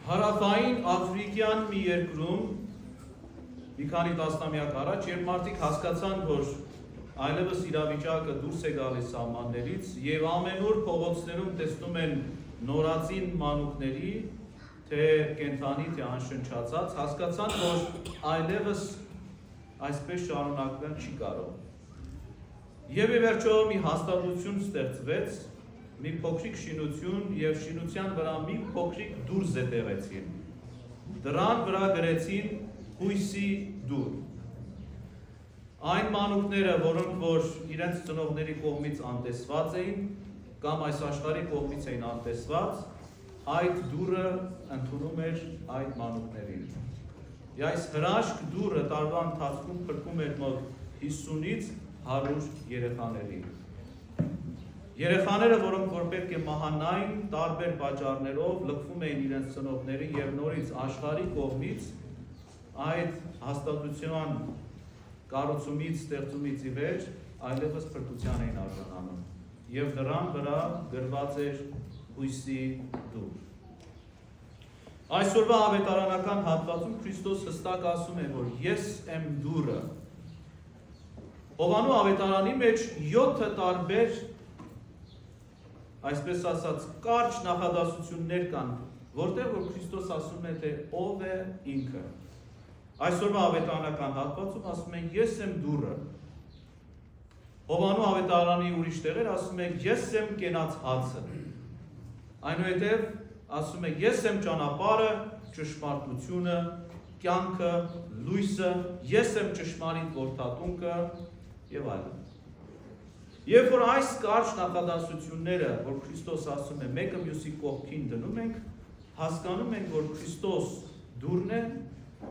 Հարավային Աֆրիկյան մի երկրում մի քանի տասնամյակ առաջ, երբ մարդիկ հասկացան, որ այլևս իրավիճակը դուրս է գալիս սահմաններից եւ ամենուր փողոցներում տեսնում են նորածին մանուկների, թե կենդանի, թե անշնչացած, հասկացան, որ այլևս այսպես շարունակվել չի կարող։ Եվ ի վերջո մի հաստատություն ստեղծվեց, մի փոքրիկ շինություն եւ շինության վրա մի փոքրիկ դուռ զետեղեցին։ Դրան վրա գրեցին հույսի դուռ։ Այն մանուկները, որոնք որ իրենց ծնողների կողմից անտեսված էին կամ այս աշխարհի կողմից էին անտեսված, այդ դուռը ընդունում էր այդ մանուկներին։ Այս հրաշք դուռը տարվա ընթացքում փրկում էր մոտ 50-ից 100 երեխաների։ Երեխաները, որոնք որ պետք է մահանային, տարբեր պատճառներով լքվում էին իրենց ծնողների եւ նորից աշխարհի կողմից այդ հաստատության կառուցումից, ստեղծումից ի վեր այլևս փրկության էին արժանանում եւ դրան վրա գրված էր հույսի դուռ։ Այսօրվա ավետարանական հատվածում Քրիստոս հստակ ասում է, որ ես եմ դուռը։ Հովանու ավետարանի մեջ 7 տարբեր այսպես ասած կարճ նախադասություններ կան, որտեղ որ Քրիստոս ասում է, թե ով է ինքը։ Այսօրվա ավետարանական հատվածում ասում է ես եմ դուռը։ Հովանու ավետարանի ուրիշ տեղեր ասում է ես եմ կենաց հացը։ Այնուհետև ասում է ես եմ ճանապարհը, ճշմարտությունը, կյանքը, լույսը, ես եմ ճշմարիտ որդատունկը եւ այլն։ Երբ որ այս կարճ նախադասությունները, որ Քրիստոս ասում է, մեկը մյուսի կողքին դնում ենք, հասկանում ենք, որ Քրիստոս դուռն է,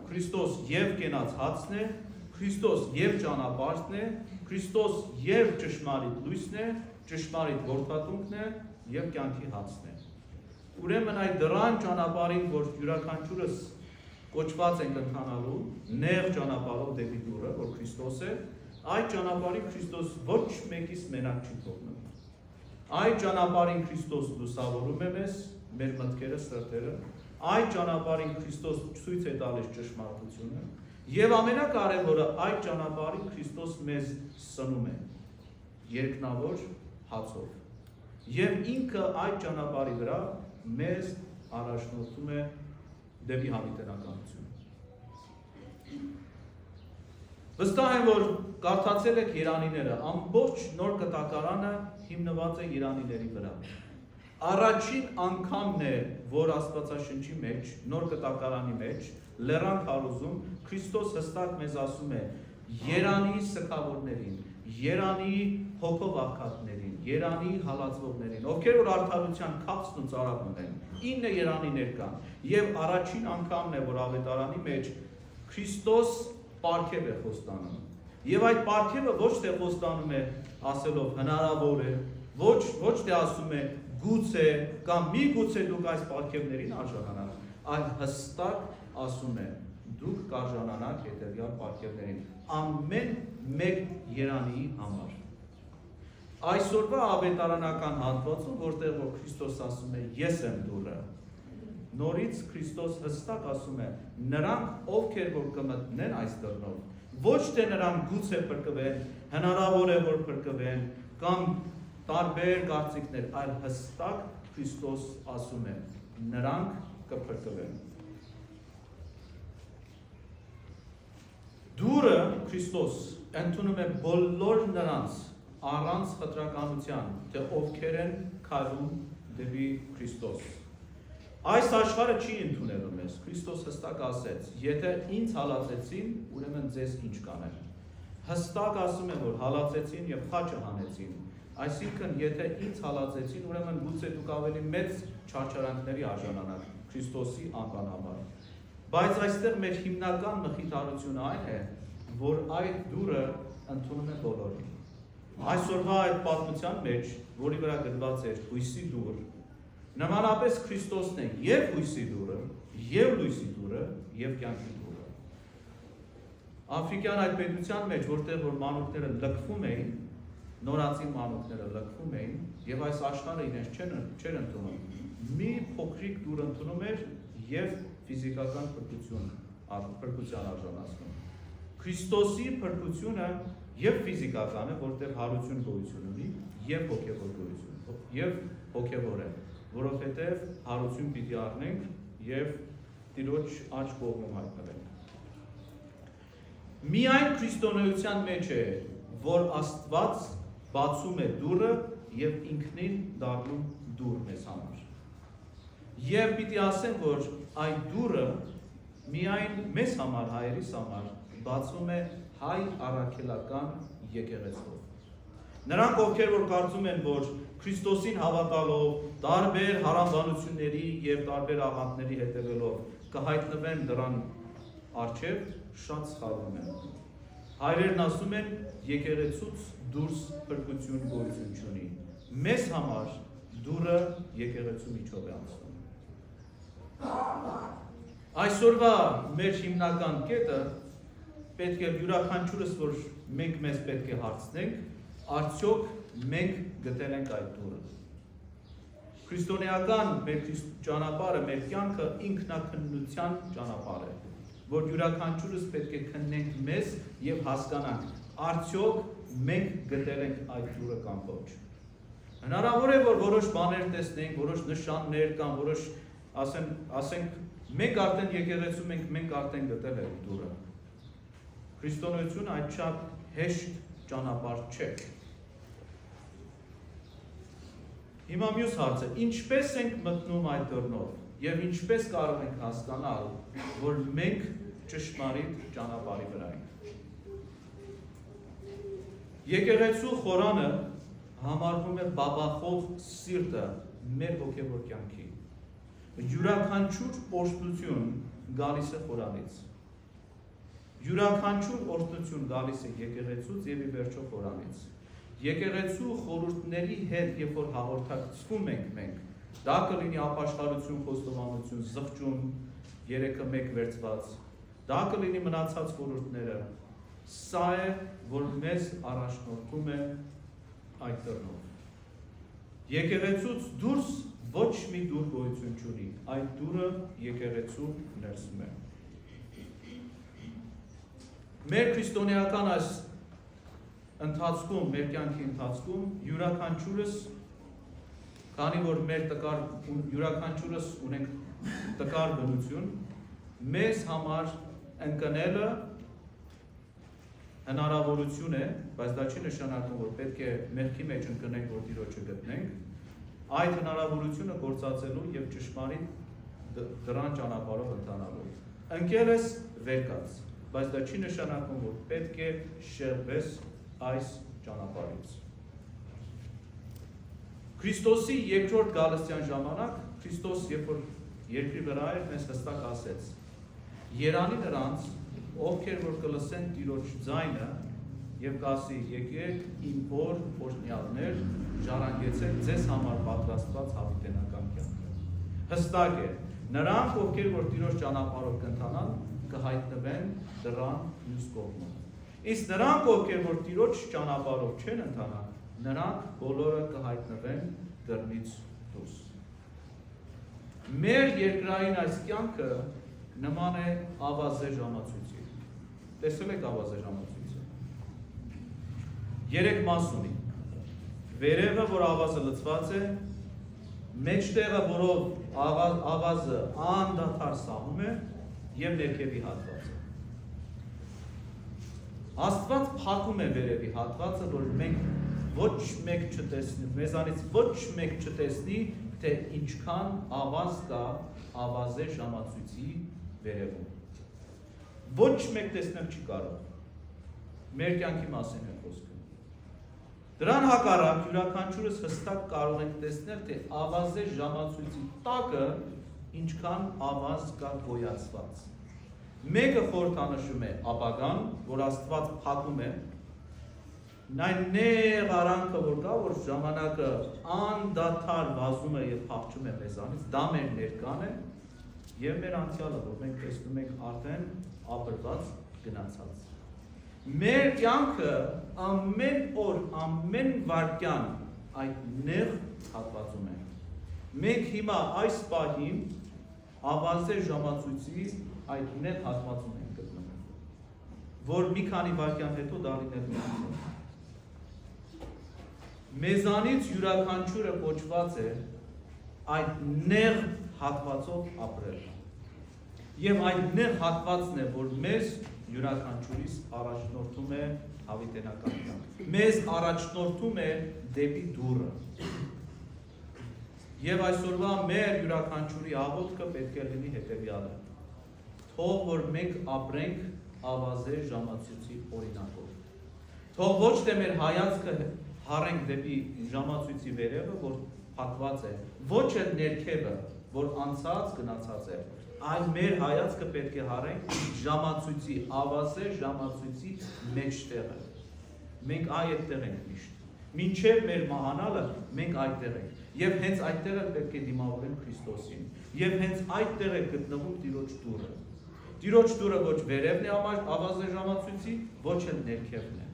Քրիստոս եւ կենաց հացն է, Քրիստոս եւ ճանապարհն է, Քրիստոս եւ ճշմարիտ լույսն է, ճշմարիտ որդատունկն է եւ կյանքի հացն է։ Ուրեմն այդ դրան ճանապարհին, որ յուրաքանչյուրս կոչված ենք ընթանալու, նեղ ճանապարհով դեպի դուռը, որ Քրիստոս է, այդ ճանապարհին Քրիստոս ոչ մեկից մենակ չի թողնում։ Այդ ճանապարհին Քրիստոս լուսավորում է մեզ, մեր մտքերը, սրտերը, այդ ճանապարհին Քրիստոս ցույց է տալիս ճշմարտությունը, եւ ամենակարևորը այդ ճանապարհին Քրիստոս մեզ սնում է երկնավոր հացով։ Եվ ինքը այդ ճանապարհի վրա մեզ առաջնորդում է դեպի հավիտենականություն։ Վստահ եմ, որ կարդացել եք Երանիները, ամբողջ նոր կտակարանը հիմնված է Երանիների վրա։ Առաջին անգամն է, որ Աստվածաշնչի մեջ, նոր կտակարանի մեջ, լեռան քարոզում Քրիստոս հստակ մեզ ասում է Երանի սգավորներին, Երանի հոգով աղքատներին, Երանի հալածվողներին, ովքեր որ արդարության քաղցն ու ծարավն ունեն, 9 Երանիներ կան, եւ առաջին անգամն է, որ ավետարանի մեջ Քրիստոս պարգև է խոստանում։ Եվ այդ պարգևը ոչ թե խոստանում է ասելով հնարավոր է, ոչ թե ասում է գուցե կամ միգուցե դուք այս պարգևներին արժանանաք, այլ հստակ ասում է դուք կարժանանաք հետևյալ պարգևներին ամեն մեկ Երանիի համար։ Այսօրվա ավետարանական հատվածում, որտեղ որ Քրիստոս ասում է ես եմ դուռը, նորից Քրիստոս հստակ ասում է նրանք ովքեր որ կմտնեն այս դռնով, ոչ թե նրանք գուցե փրկվեն, հնարավոր է որ փրկվեն կամ տարբեր կարծիքներ, այլ հստակ Քրիստոս ասում է նրանք կփրկվեն։ Դուռը Քրիստոս ընդունում է բոլոր նրանց առանց խտրականության, թե ովքեր են քայլում դեպի Քրիստոս։ Այս աշխարհը չի ընդունելու մեզ, Քրիստոս հստակ ասեց, եթե ինձ հալածեցին, ուրեմն ձեզ ինչ կանեմ։ Հստակ ասում է, որ հալածեցին եւ խաչը հանեցին, այսինքն եթե ինձ հալածեցին, ուրեմն գուցե դուք ավելի մեծ չարչարանքների արժանանաք Քրիստոսի անվան համար։ Բայց այստեղ մեր հիմնական մխիթարությունը այն է, որ այդ դուռը ընդունում է բոլորին։ Այսօրվա այդ պատմության մեջ, որի վրա գրված էր հույսի դուռ, նմանապես Քրիստոսն է եւ հույսի դուռը, եւ լույսի դուռը, եւ կյանքի դուռը։ Աֆրիկյան այդ պետության մեջ, որտեղ որ մանուկները լքվում էին, նորածին մանուկները լքվում էին, եւ այս աշխարհը իրենց չեր ընդունում։ Մի փոքրիկ դուռ ընդունում էր և ֆիզիկական փրկության արժանացնում։ Քրիստոսի փրկությունը և ֆիզիկական է, որտեղ հարություն գոյություն ունի, և հոգևոր գոյություն, և հոգևոր է, որովհետև հարություն պիտի առնենք և Տիրոջ աջ կողմում հայտնվենք։ Միայն քրիստոնեության մեջ է, որ Աստված բացում է դուռը և ինքնին դառնում դուռ մեզ համար։ Եվ պիտի ասեմ, որ այդ դուռը միայն մեզ համար, հայերիս համար, բացում է հայ առաքելական եկեղեցով։ Նրանք, ովքեր որ կարծում են, որ Քրիստոսին հավատալով, տարբեր հարամբանությունների և տարբեր աղանդների հետևելով կհայտնվեն դրան առջև, շատ սխալվում են։ Հայրերն ասում են, եկեղեցուց դուրս փրկություն գոյություն չունի։ Մեզ համար դուռը եկեղեցու միջով է անցնում։ Այսօրվա մեր հիմնական կետը պետք է յուրաքանչյուրս, որ մենք մեզ պետք է հարցնենք, արդյոք մենք գտել ենք այդ դուռը։ Քրիստոնեական մեր ճանապարհը, մեր կյանքը ինքնակնության ճանապարհ է, որ յուրաքանչյուրս պետք է քննենք մեզ և հասկանանք, արդյոք մենք գտել ենք այդ դուռը կամ ոչ։ Հնարավոր է, որ որոշ բաներ տեսնենք, որոշ նշաններ կամ որոշ ասենք, մենք արդեն եկեղեցում ենք, մենք արդեն գտել ենք դուռը։ Քրիստոնեությունը այդ շատ հեշտ ճանապարհ չէ։ Հիմա մյուս հարցը, ինչպես ենք մտնում այդ դռնով և ինչպես կարող ենք հասկանալ, որ մենք ճշմարիտ ճանապարհի վրա ենք։ Եկեղեցու խորանը համարվում է բաբախող սիրտը մեր հոգևոր կյանքի։ Յուրաքանչյուր օրհնություն գալիս է խորանից։ Յուրաքանչյուր օրհնություն գալիս է եկեղեցուց և ի վերջո խորանից։ Եկեղեցու խորհուրդների հետ, երբ որ հաղորդակցվում ենք մենք, դա կլինի ապաշխարություն, խոստովանություն, զղջում, 3-1 վերցված, դա կլինի մնացած խորհուրդները, սա է, որ մեզ առաջնորդում է այդ դռնով։ Եկեղեցուց դուրս ոչ մի դուռ գոյություն չունի, այդ դուռը եկեղեցու ներսում է։ Մեր քրիստոնեական այս ընթացքում, մեր կյանքի ընթացքում, յուրաքանչյուրս, քանի որ մեր յուրաքանչյուրս ունենք տկար բնություն, մեզ համար ընկնելը հնարավորություն է, բայց դա չի նշանակում, որ պետք է մեղքի մեջ ընկնենք, որ Տիրոջը գտնենք, այդ հնարավորությունը գործածելու և ճշմարիտ դրան ճանապարհով ընթանալու։ Ընկել ես վեր կաց, բայց դա չի նշանակում, որ պետք է շեղվես այս ճանապարհից։ Քրիստոսի երկրորդ գալստյան ժամանակ, Քրիստոս, երբ որ երկրի վրա էր, մեզ հստակ ասեց. երանի նրանց, ովքեր որ կլսեն Տիրոջ ձայնը և կասի, եկեք իմ հոր օրհնյալներ, ժառանգեցեք ձեզ համար պատրաստված հավիտենական կյանքը։ Հստակ է, նրանք, ովքեր որ Տիրոջ ճանապարհով կընթանան, կհայտնվեն դռան մյուս կողմում։ Իսկ նրանք, ովքեր որ Տիրոջ ճանապարհով չեն ընթանա, նրանք բոլորը կհայտնվեն դռնից դուրս։ Մեր երկրային այս կյանքը նման է ավազե ժամացույցի։ Տեսել եք ավազե ժամացույցը։ 3 մաս ունի։ Վերևը, որ ավազը լցված է, մեջտեղը, որով ավազը անդադար սահում է, և ներքևի հատվածը։ Աստված փակում է վերևի հատվածը, որ մենք ոչ մեկ չտեսնի, մեզանից ոչ մեկ չտեսնի, թե ինչքան ավազ կա ավազե ժամացույցի վերևում։ Ոչ մեկ տեսնել չի կարող։ Մեր կյանքի մասին է խոսքը։ Դրան հակառակ յուրաքանչյուրս հստակ կարող ենք տեսնել, թե ավազե ժամացույցի տակը ինչքան ավազ կա գոյացված։ Մեկը խորհրդանշում է ապագան, որ Աստված փակում է, այն նեղ արանքը, որ կա, որ ժամանակը անդադար վազում է և փախչում է մեզանից, դա մեր ներկան է և մեր անցյալը, որ մենք տեսնում ենք արդեն ապրված գնացած։ Մեր կյանքը ամեն օր, ամեն վայրկյան այդ նեղ հատվածում է։ Մենք հիմա այս պահին ավազե ժամացույցի այդ նեղ հատվածում ենք գտնվում, որ մի քանի վայրկյան հետո դառնալու է։ Մեզանից յուրաքանչյուրը կոչված է այդ նեղ հատվածով ապրել։ Եվ այդ նեղ հատվածն է, որ մեզ յուրաքանչյուրիս առաջնորդում է հավիտենական կյանք։ Մեզ առաջնորդում է դեպի դուռը։ Եվ այսօրվա մեր յուրաքանչյուրի աղոթքը պետք է լինի հետևյալը. թող որ մենք ապրենք ավազե ժամացույցի օրինակով։ Թող ոչ թե մեր հայացքը հարենք դեպի ժամացույցի վերևը, որ փակված է, ոչ էլ ներքևը, որ անցած գնացած է, այլ մեր հայացքը պետք է հարենք ժամացույցի, ավազե ժամացույցի մեջտեղը։ Մենք այդտեղ ենք միշտ։ Մինչև մեր մահանալը մենք այդտեղ ենք։ Եվ հենց այդտեղ էլ պետք է դիմավորենք Քրիստոսին։ Եվ հենց այդտեղ է գտնվում Տիրոջ դուռը։ Տիրոջ դուռը ոչ վերևն է ավազե ժամացույցի, ոչ էլ ներքևն է։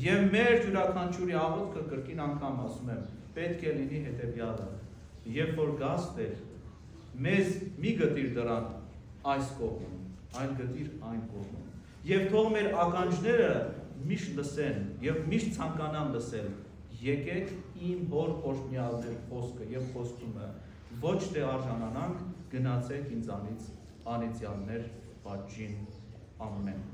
Եվ մեր յուրաքանչյուրի աղոթքը կրկին անգամ ասում եմ, պետք է լինի հետևյալը. երբ որ գաս Տեր, մեզ մի գտիր դրան այս կողմում, այլ գտիր այն կողմում։ Եվ թող մեր ականջները միշտ լսեն եւ միշտ ցանկանան լսել. եկեք իմ հոր օրհնյալներ խոսքը եւ խոստումը, ոչ թե արժանանանք, գնացեք ինձանից անիծյալներ պատժին։ Ամեն։